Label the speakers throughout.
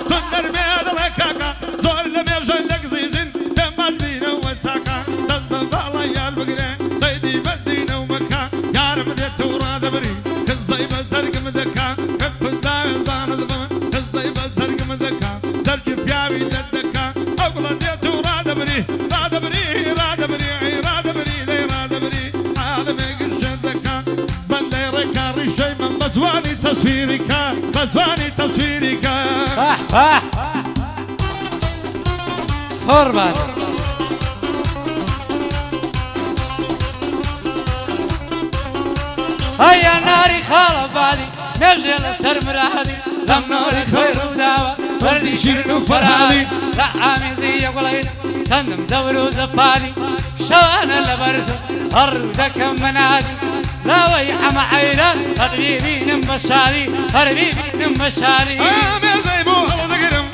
Speaker 1: تندر ميد لكاكا زور لميرجن لك زيزن دم الدين وساكا تزم بالا يار بقري زيدي مدينة ومكا يار مديت وراد بري كزي بزرق مدكا كف داغ زان الضم كزي بزرق مدكا زرج بياوي لدكا أقول ديت وراد بري راد بري راد بري راد بري لي راد بري عالمي قشدكا بندي ركا رشي من مزواني تصويرك مزواني تصويرك
Speaker 2: قربان هيا ناري خالف بعدي نرجع لسر مرادي لم نوري خير ودعوة بردي شيرن وفرادي لا عامي زي قليل سندم زور وزفادي شوانا لبرثو أردك منادي لا ويح معينا حبيبي نمبشاري حبيبي نمبشاري
Speaker 1: يا زيبو هلا ذكرم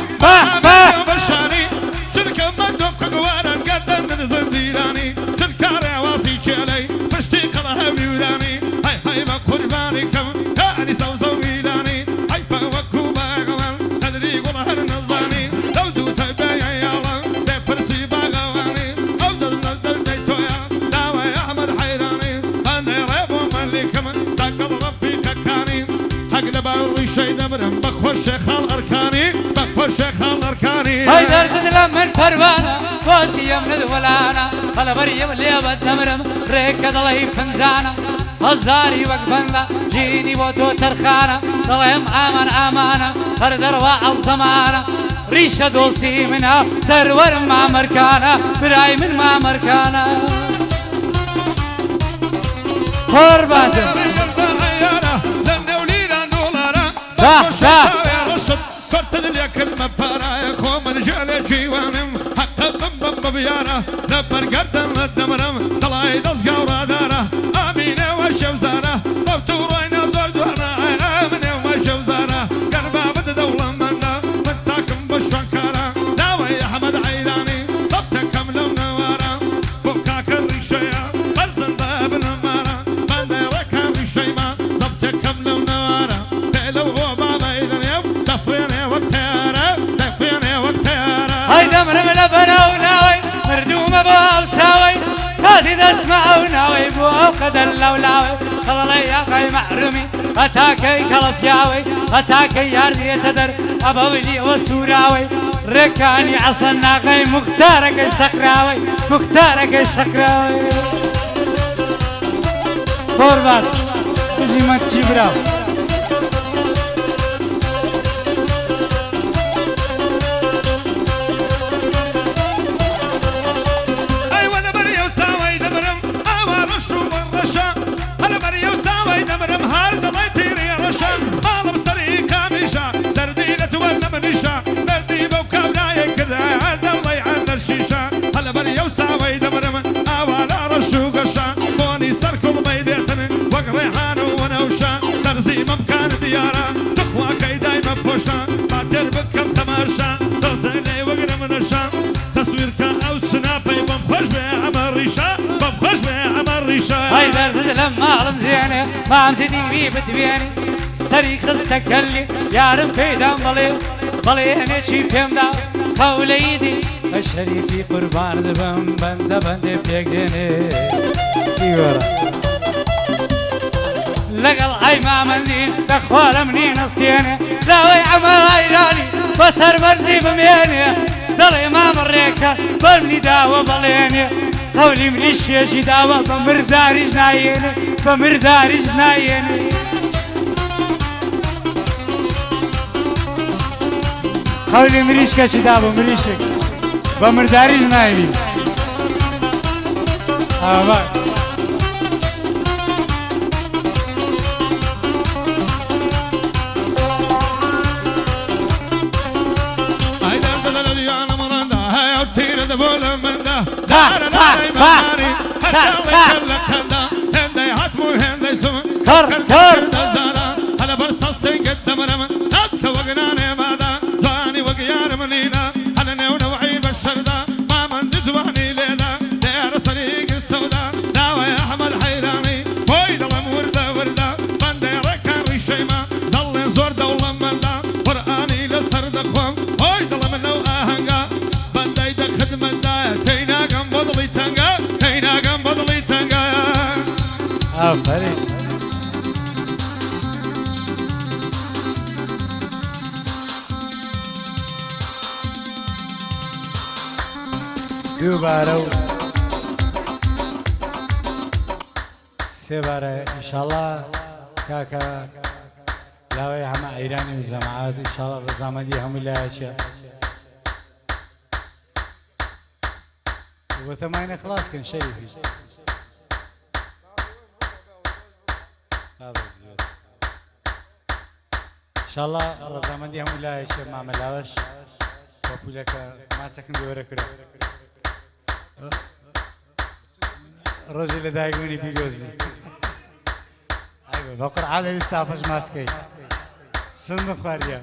Speaker 1: بشاري شركة مدوك قوانا قدم من زنزيراني شركة رواسي شالي بشتي قلها بيولاني هاي ما قرباني كم تاني سوسو ويلاني هاي فوكو باغوان تدري قولها النظاني لو تو تبايا يالا بفرسي باغواني او دل ديتويا داوي احمد حيراني انا ريبو ملكم تقل رفيق كاني حق دباوي شي دبرم بخوش خال اركاني بخوش خال اركاني
Speaker 2: هاي درد من پروانه واسي من الولانا هلا بريم اللي بدمرم ريكد الله فنزانه هزاري وقبنده جيني بوتو ترخانه ضلهم امانه هر دروا او زمانه ريشه دوسي منها سرور مع مركانه براي من مع مركانه قربته
Speaker 1: فرتد لي كلمة برايا خوم رجال جيوانم حتى بم بيارة نبر قردن الدمرم طلعي دزقا ورادارة آمينة وشوزارة لو توروينا زور دوانا آمينة وشوزارة قربا بد دولة منا من ساكن بشوكارة داوي أحمد عيلاني طبتكم لو نوارة فكاك الريشيا برزن باب النمارة بندي ركا ريشيما زفتكم لو نوارة بيلو وبابا إذن يوم دفيني وقتيارة دفيني وقتيارة
Speaker 2: هاي دمرم لبنا وناوي مردوم باب ساوي هادي تسمع وناوي بواب قد اللولاوي خلالي يا قي محرمي أتاكي كالفياوي أتاكي ياردي تدر أبويلي وسوراوي ركاني عصنا قي مختارك السكراوي مختارك السكراوي قربان بزي ما تجيبراو
Speaker 1: ممكن ديارة تخوى كي دايما بوشا باتر بكم تماشا تغزيلي وقرم نشا تصويرك او سنابي بمخش بي عمر ريشا بمخش بي عمر ريشا
Speaker 2: هاي درد لما رمزيني ما عمزيني بي بتبيني سري خستك اللي يارم كيدام بليني شي بيم دا قوليدي الشريفي قربان دبم بند بيك ديني ايوه لقل هاي ما منزين دخوال مني نصيني لاوي عمر عيراني بسر مرزي بميني دلي ما مريكا بمني داوة بليني قولي من الشيشي داوة بمرداري جنايني بمرداري جنايني قولي مريشكا شي داوة مريشك بمرداري جنايني باي
Speaker 1: بولا من ده دار داري ماري حتى ويكلك هندا هندي هاتمو هندي سم كر دزالا هلا برصص قدام رم ناس وقناني مادا زاني وقيار منينا هلا نو وعي بالشردا ما من زواني ليلا دير صريق السودا داوي احمد حيراني ويد الله ورده بندي ركان الشيما ضل زور دولة من ده
Speaker 2: فرید دووبارە و سێبارە ئینشاڵڵا کاکە لاوەی هەمە ئەیرانی و جەماعەت ئینشاڵڵا ڕەزامەندی هەموو لایەکە وتەماینە خلاصکن شەریفی ئینشاڵڵا ڕەزامەندی هەموو لایەکە مامەلاوەش پۆپولەکە ماچەکەم لێوەرە کرد ڕۆژی لە دایکبوونی پیرۆزی بە قورعانەوی سافەش ماسکەی سند خواردیە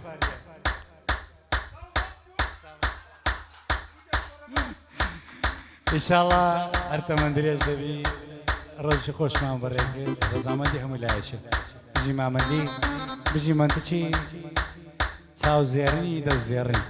Speaker 2: ئینشاڵڵا هەرتەمەند درێژ دەبی ڕۆژی خۆشمان بەڕێگرت ڕەزامەندی هەموو لایەکە بژی مامەندی بژی منتچی چاو زێڕنی دەست زێڕنی